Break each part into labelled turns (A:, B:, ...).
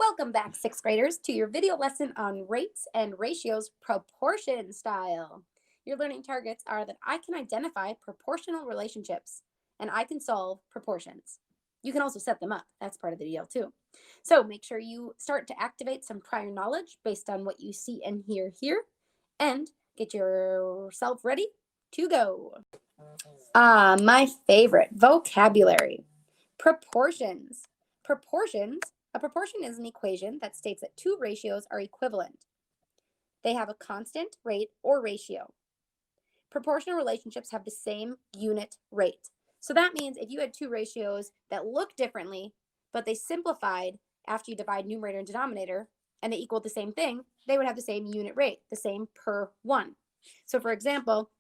A: Welcome back, sixth graders, to your video lesson on rates and ratios proportion style. Your learning targets are that I can identify proportional relationships and I can solve proportions. You can also set them up. That's part of the deal too. So make sure you start to activate some prior knowledge based on what you see and hear here and get yourself ready to go. My favorite vocabulary. Proportions. A proportion is an equation that states that two ratios are equivalent. They have a constant rate or ratio. Proportional relationships have the same unit rate. So that means if you had two ratios that look differently, but they simplified after you divide numerator and denominator, and they equaled the same thing, they would have the same unit rate, the same per one. So for example,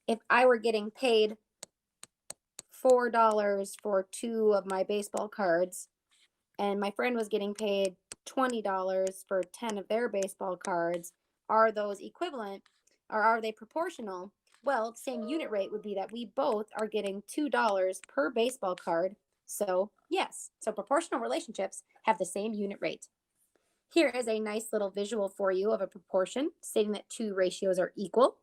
A: if I were getting paid $4 for 2 of my baseball cards, and my friend was getting paid $20 for 10 of their baseball cards, are those equivalent or are they proportional? Well, the same unit rate would be that we both are getting $2 per baseball card. So yes, so proportional relationships have the same unit rate. Here is a nice little visual for you of a proportion stating that two ratios are equal.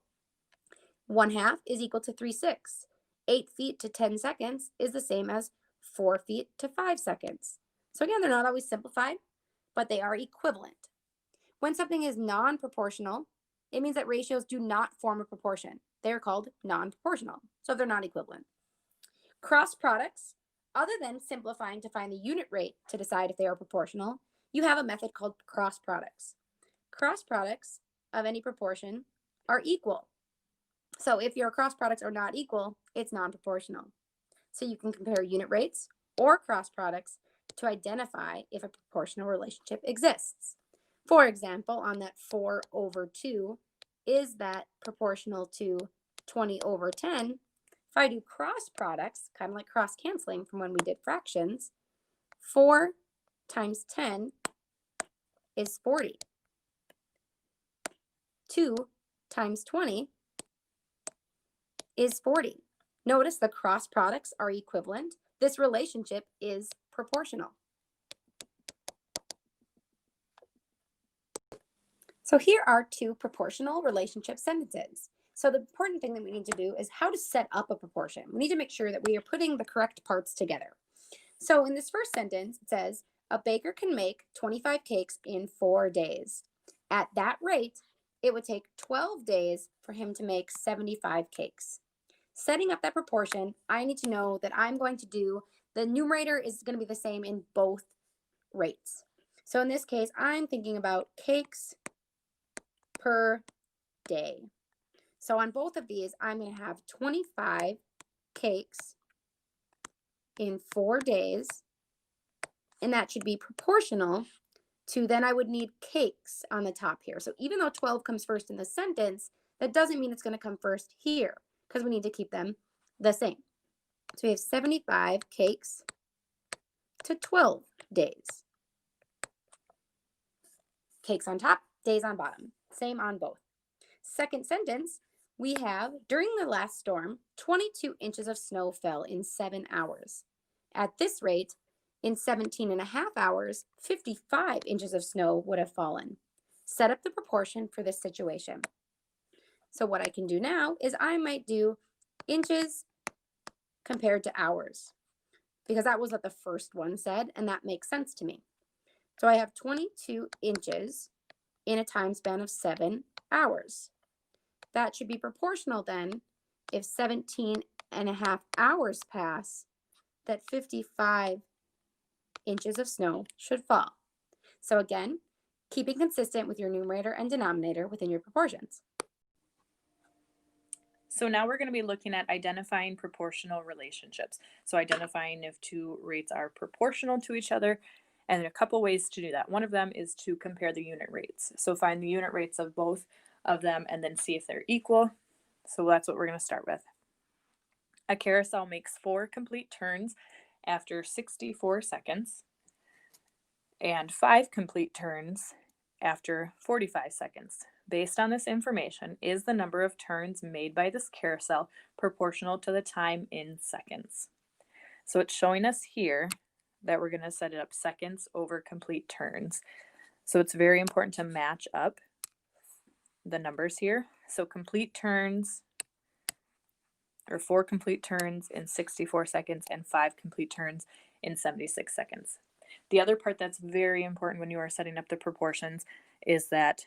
A: 1/2 is equal to 3/6. 8 feet to 10 seconds is the same as 4 feet to 5 seconds. So again, they're not always simplified, but they are equivalent. When something is non-proportional, it means that ratios do not form a proportion. They are called non-proportional, so they're not equivalent. Cross products, other than simplifying to find the unit rate to decide if they are proportional, you have a method called cross products. Cross products of any proportion are equal. So if your cross products are not equal, it's non-proportional. So you can compare unit rates or cross products to identify if a proportional relationship exists. For example, on that 4/2, is that proportional to 20/10? If I do cross products, kind of like cross canceling from when we did fractions, 4 times 10 is 40. 2 times 20 is 40. Notice the cross products are equivalent. This relationship is proportional. So here are two proportional relationship sentences. So the important thing that we need to do is how to set up a proportion. We need to make sure that we are putting the correct parts together. So in this first sentence, it says, a baker can make 25 cakes in 4 days. At that rate, it would take 12 days for him to make 75 cakes. Setting up that proportion, I need to know that I'm going to do, the numerator is going to be the same in both rates. So in this case, I'm thinking about cakes per day. So on both of these, I'm going to have 25 cakes in 4 days, and that should be proportional to, then I would need cakes on the top here. So even though 12 comes first in the sentence, that doesn't mean it's going to come first here, because we need to keep them the same. So we have 75 cakes to 12 days. Cakes on top, days on bottom. Same on both. Second sentence, we have, during the last storm, 22 inches of snow fell in 7 hours. At this rate, in 17.5 hours, 55 inches of snow would have fallen. Set up the proportion for this situation. So what I can do now is I might do inches compared to hours, because that was what the first one said, and that makes sense to me. So I have 22 inches in a time span of 7 hours. That should be proportional then, if 17.5 hours pass, that 55 inches of snow should fall. So again, keeping consistent with your numerator and denominator within your proportions.
B: So now we're going to be looking at identifying proportional relationships. So identifying if two rates are proportional to each other, and there are a couple ways to do that. One of them is to compare the unit rates. So find the unit rates of both of them and then see if they're equal. So that's what we're going to start with. A carousel makes 4 complete turns after 64 seconds and 5 complete turns after 45 seconds. Based on this information, is the number of turns made by this carousel proportional to the time in seconds? So it's showing us here that we're going to set it up seconds over complete turns. So it's very important to match up the numbers here. So complete turns, or 4 complete turns in 64 seconds and 5 complete turns in 76 seconds. The other part that's very important when you are setting up the proportions is that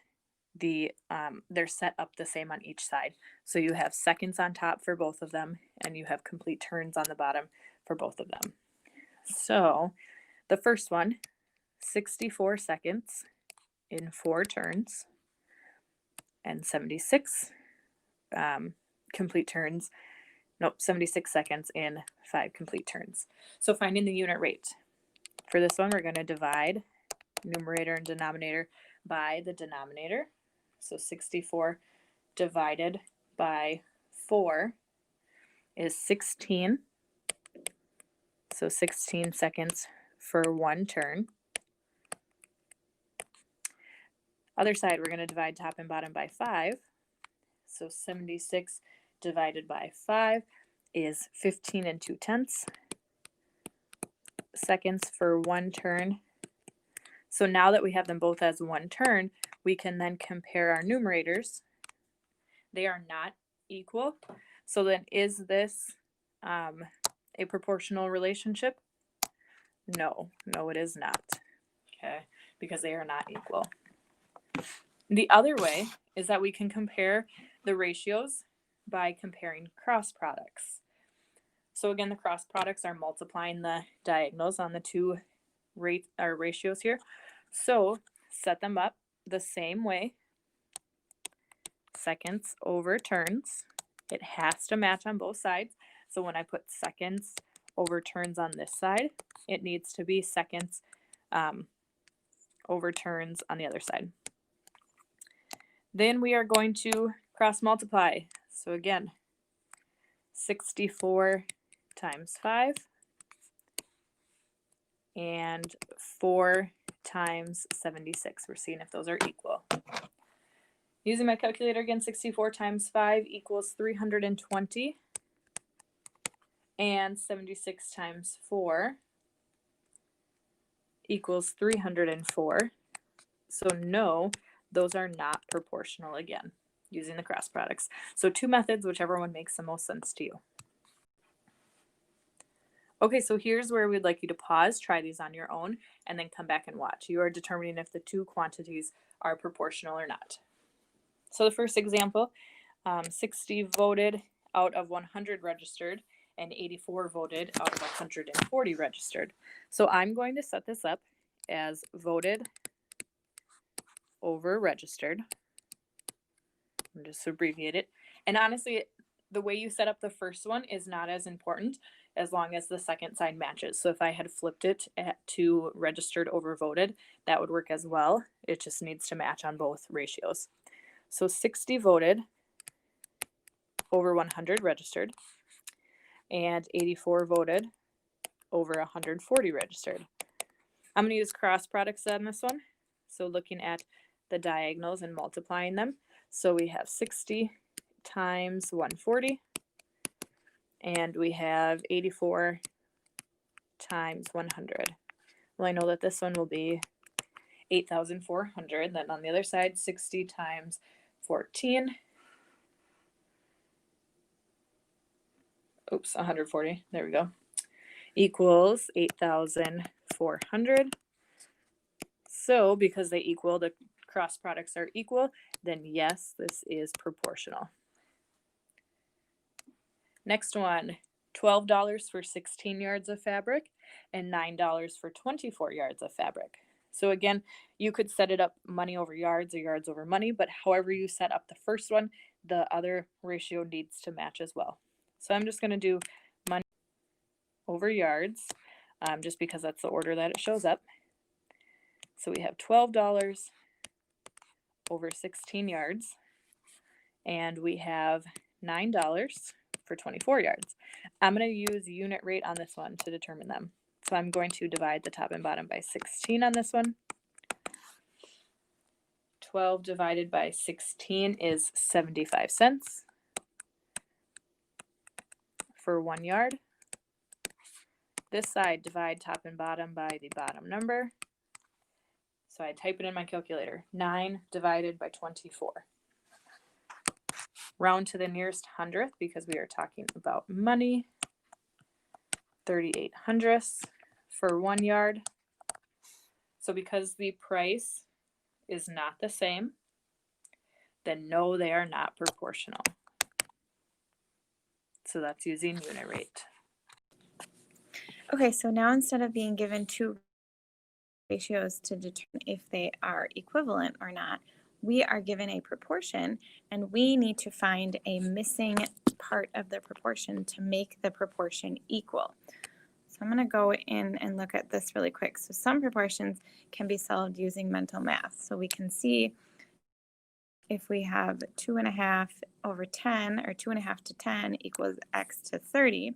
B: they're set up the same on each side. So you have seconds on top for both of them, and you have complete turns on the bottom for both of them. So the first one, 64 seconds in 4 turns and 76 complete turns. Nope, 76 seconds in 5 complete turns. So finding the unit rate. For this one, we're going to divide numerator and denominator by the denominator. So 64 divided by 4 is 16. So 16 seconds for 1 turn. Other side, we're going to divide top and bottom by 5. So 76 divided by 5 is 15 2/10 seconds for 1 turn. So now that we have them both as 1 turn, we can then compare our numerators. They are not equal. So then is this a proportional relationship? No, it is not. Okay, because they are not equal. The other way is that we can compare the ratios by comparing cross products. So again, the cross products are multiplying the diagonals on the two ratios here. So set them up the same way. Seconds over turns. It has to match on both sides. So when I put seconds over turns on this side, it needs to be seconds over turns on the other side. Then we are going to cross multiply. So again, 64 times 5 and 4 times 76. We're seeing if those are equal. Using my calculator again, 64 times 5 equals 320. And 76 times 4 equals 304. So no, those are not proportional again, using the cross products. So 2 methods, whichever one makes the most sense to you. Okay, so here's where we'd like you to pause, try these on your own, and then come back and watch. You are determining if the 2 quantities are proportional or not. So the first example, 60 voted out of 100 registered, and 84 voted out of 140 registered. So I'm going to set this up as voted over registered. I'll just abbreviate it. And honestly, the way you set up the first one is not as important as long as the second side matches. So if I had flipped it to registered over voted, that would work as well. It just needs to match on both ratios. So 60 voted over 100 registered, and 84 voted over 140 registered. I'm going to use cross products on this one. So looking at the diagonals and multiplying them. So we have 60 times 140, and we have 84 times 100. Well, I know that this one will be 8,400. Then on the other side, 60 times 14. Oops, 140. There we go. Equals 8,400. So because they equal, the cross products are equal, then yes, this is proportional. Next one, $12 for 16 yards of fabric and $9 for 24 yards of fabric. So again, you could set it up money over yards or yards over money, but however you set up the first one, the other ratio needs to match as well. So I'm just going to do money over yards, just because that's the order that it shows up. So we have $12 over 16 yards, and we have $9 for 24 yards. I'm going to use unit rate on this one to determine them. So I'm going to divide the top and bottom by 16 on this one. 12 divided by 16 is 75 cents for 1 yard. this side, divide top and bottom by the bottom number. So I type it in my calculator, 9 divided by 24. Round to the nearest hundredth because we are talking about money. 38 hundredths for 1 yard. So because the price is not the same, then no, they are not proportional. So that's using unit rate.
C: Okay, so now instead of being given two ratios to determine if they are equivalent or not, we are given a proportion and we need to find a missing part of the proportion to make the proportion equal. So I'm going to go in and look at this really quick. So some proportions can be solved using mental math. So we can see if we have 2.5 over 10 or 2.5 to 10 equals x to 30.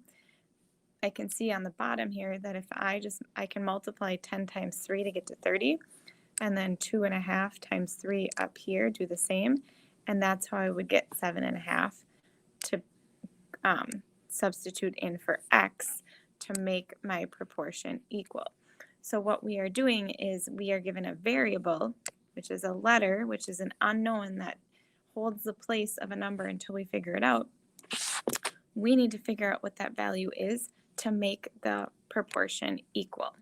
C: I can see on the bottom here that if I can multiply 10 times 3 to get to 30, and then 2.5 times 3 up here, do the same, and that's how I would get 7.5 to substitute in for x to make my proportion equal. So what we are doing is we are given a variable, which is a letter, which is an unknown that holds the place of a number until we figure it out. We need to figure out what that value is to make the proportion equal.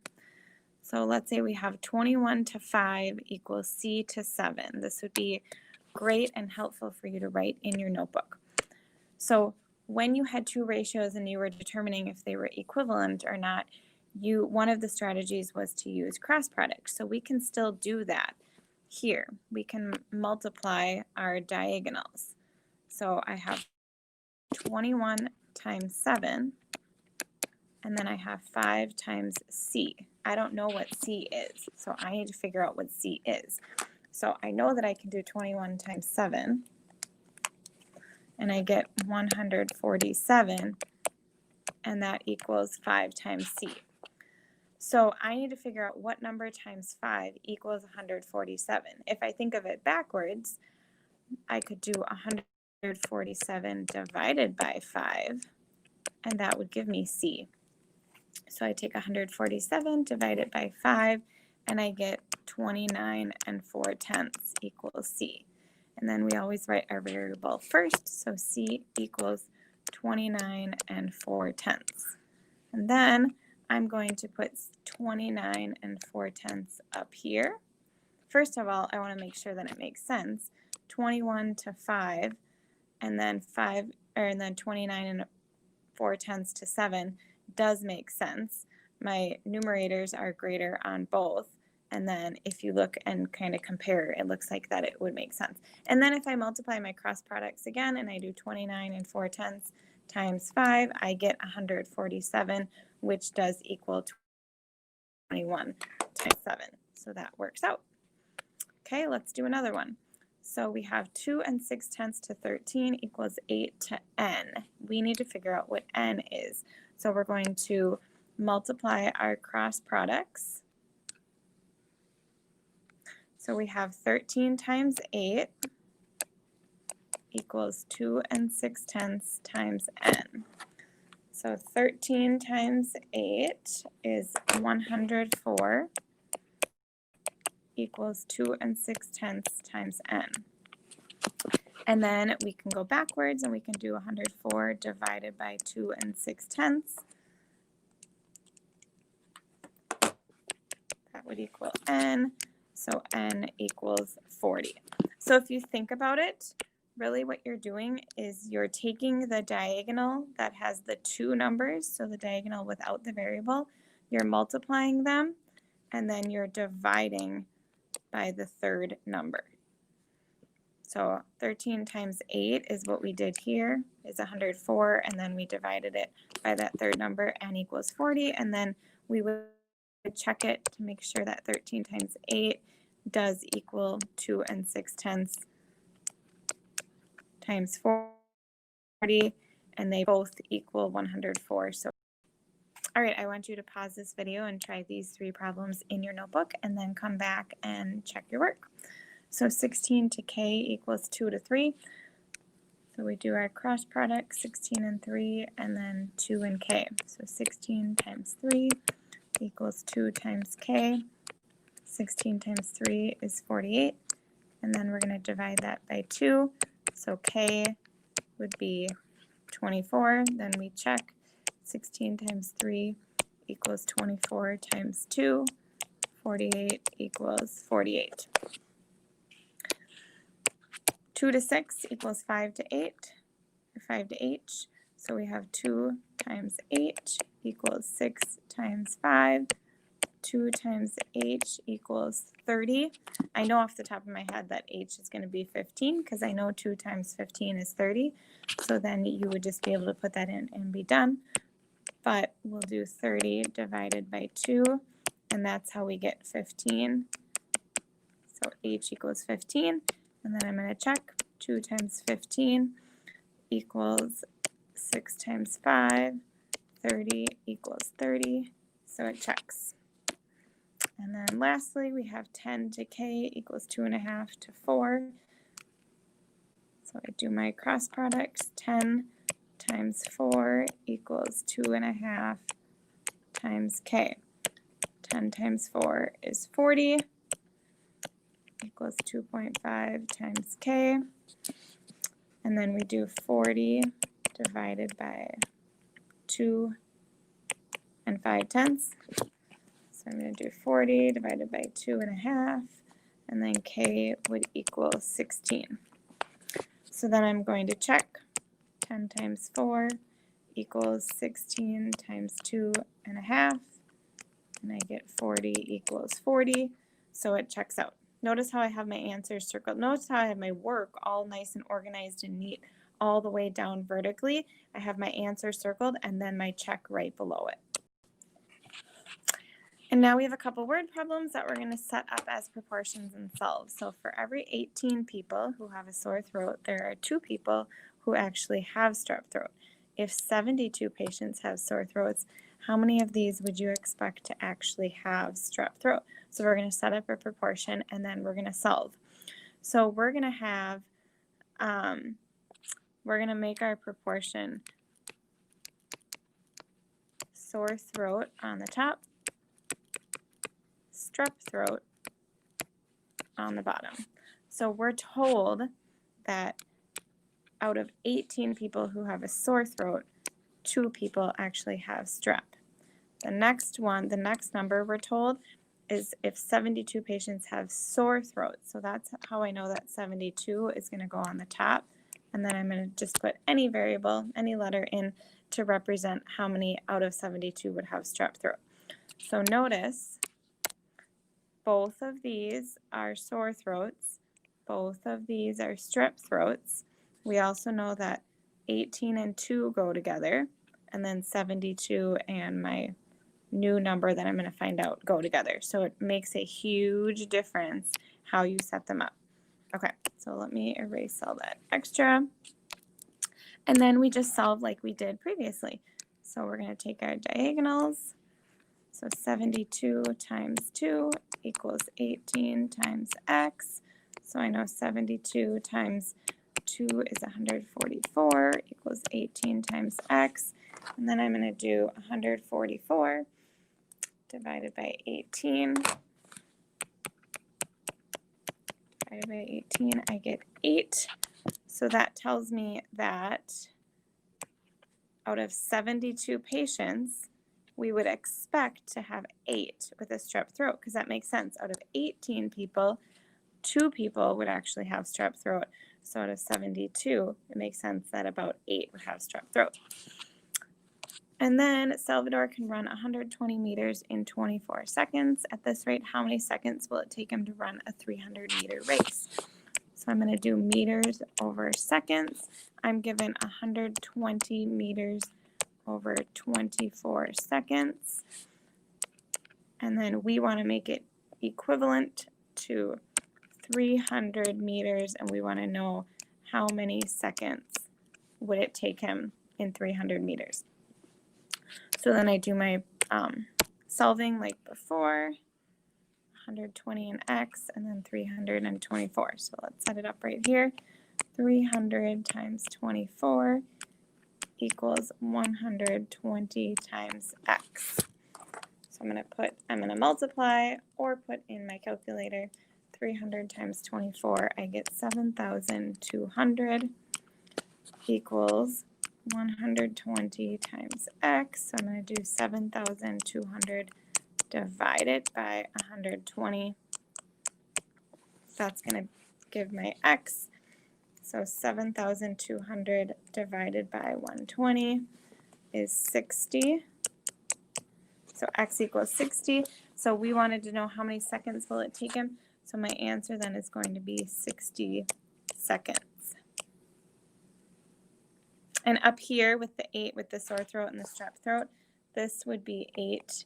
C: So let's say we have 21 to 5 equals C to 7. This would be great and helpful for you to write in your notebook. So when you had two ratios and you were determining if they were equivalent or not, one of the strategies was to use cross products. So we can still do that here. We can multiply our diagonals. So I have 21 times 7, and then I have 5 times C. I don't know what C is, so I need to figure out what C is. So I know that I can do 21 times 7, and I get 147, and that equals 5 times C. So I need to figure out what number times 5 equals 147. If I think of it backwards, I could do 147 divided by 5, and that would give me C. So I take 147 divided by 5, and I get 29 4/10 equals C. And then we always write our variable first, so C equals 29 4/10. And then I'm going to put 29 4/10 up here. First of all, I want to make sure that it makes sense. 21 to 5, and then 29 4/10 to 7 does make sense. My numerators are greater on both, and then if you look and kind of compare, it looks like that it would make sense. And then if I multiply my cross products again and I do 29 4/10 times 5, I get 147, which does equal 21 times 7. So that works out. Okay, let's do another one. So we have 2 6/10 to 13 equals 8 to n. We need to figure out what n is. So we're going to multiply our cross products. So we have 13 times 8 equals 2 6/10 times n. So 13 times 8 is 104 equals 2 6/10 times n. And then we can go backwards and we can do 104 divided by 2 6/10. That would equal n. So n equals 40. So if you think about it, really what you're doing is you're taking the diagonal that has the two numbers, so the diagonal without the variable, you're multiplying them, and then you're dividing by the third number. So 13 times 8 is what we did here, is 104, and then we divided it by that third number, n equals 40, and then we would check it to make sure that 13 times 8 does equal 2 6/10 times 40, and they both equal 104. So, all right, I want you to pause this video and try these 3 problems in your notebook, and then come back and check your work. So 16 to k equals 2 to 3. So we do our cross product, 16 and 3, and then 2 and k. So 16 times 3 equals 2 times k. 16 times 3 is 48. And then we're going to divide that by 2. So k would be 24. Then we check 16 times 3 equals 24 times 2. 48 equals 48. 2 to 6 equals 5 to 8, or 5 to h. So we have 2 times h equals 6 times 5. 2 times h equals 30. I know off the top of my head that h is going to be 15 because I know 2 times 15 is 30. So then you would just be able to put that in and be done. But we'll do 30 divided by 2, and that's how we get 15. So h equals 15. And then I'm going to check 2 times 15 equals 6 times 5. 30 equals 30. So it checks. And then lastly, we have 10 to k equals 2.5 to 4. So I do my cross products. 10 times 4 equals 2.5 times k. 10 times 4 is 40 equals 2.5 times k. And then we do 40 divided by 2 and 5/10. So I'm going to do 40 divided by 2.5, and then k would equal 16. So then I'm going to check 10 times 4 equals 16 times 2.5, and I get 40 equals 40. So it checks out. Notice how I have my answers circled. Notice how I have my work all nice and organized and neat all the way down vertically. I have my answer circled and then my check right below it. And now we have a couple word problems that we're going to set up as proportions and solve. So for every 18 people who have a sore throat, there are 2 people who actually have strep throat. If 72 patients have sore throats, how many of these would you expect to actually have strep throat? So we're going to set up a proportion and then we're going to solve. So we're going to have, we're going to make our proportion sore throat on the top, strep throat on the bottom. So we're told that out of 18 people who have a sore throat, 2 people actually have strep. The next number we're told is if 72 patients have sore throat. So that's how I know that 72 is going to go on the top. And then I'm going to just put any variable, any letter in to represent how many out of 72 would have strep throat. So notice both of these are sore throats. Both of these are strep throats. We also know that 18 and 2 go together, and then 72 and my new number that I'm going to find out go together. So it makes a huge difference how you set them up. Okay, so let me erase all that extra. And then we just solve like we did previously. So we're going to take our diagonals. So 72 times 2 equals 18 times x. So I know 72 times 2 is 144 equals 18 times x. And then I'm going to do 144 divided by 18. Divided by 18, I get 8. So that tells me that out of 72 patients, we would expect to have 8 with a strep throat, because that makes sense. Out of 18 people, 2 people would actually have strep throat. So out of 72, it makes sense that about 8 would have strep throat. And then Salvador can run 120 meters in 24 seconds. At this rate, how many seconds will it take him to run a 300-meter race? So I'm going to do meters over seconds. I'm given 120 meters over 24 seconds. And then we want to make it equivalent to 300 meters, and we want to know how many seconds would it take him in 300 meters. So then I do my solving like before, 120 in x, and then 324. So let's set it up right here. 300 times 24 equals 120 times x. So I'm going to multiply or put in my calculator 300 times 24. I get 7,200 equals 120 times x. So I'm going to do 7,200 divided by 120. That's going to give my x. So 7,200 divided by 120 is 60. So x equals 60. So we wanted to know how many seconds will it take him. So my answer then is going to be 60 seconds. And up here with the 8 with the sore throat and the strep throat, this would be 8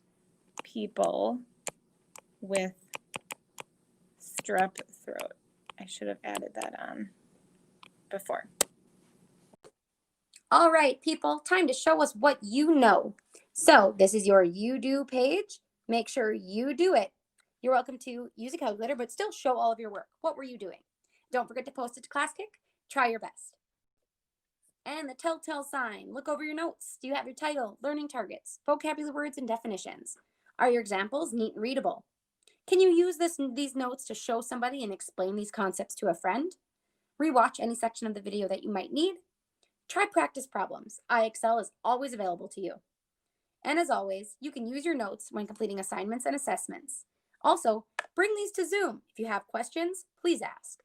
C: people with strep throat. I should have added that on before.
A: All right, people, time to show us what you know. So this is your you do page. Make sure you do it. You're welcome to use a calculator, but still show all of your work. What were you doing? Don't forget to post it to ClassKick. Try your best. And the telltale sign. Look over your notes. Do you have your title, learning targets, vocabulary words, and definitions? Are your examples neat and readable? Can you use these notes to show somebody and explain these concepts to a friend? Rewatch any section of the video that you might need. Try practice problems. iExcel is always available to you. And as always, you can use your notes when completing assignments and assessments. Also, bring these to Zoom. If you have questions, please ask.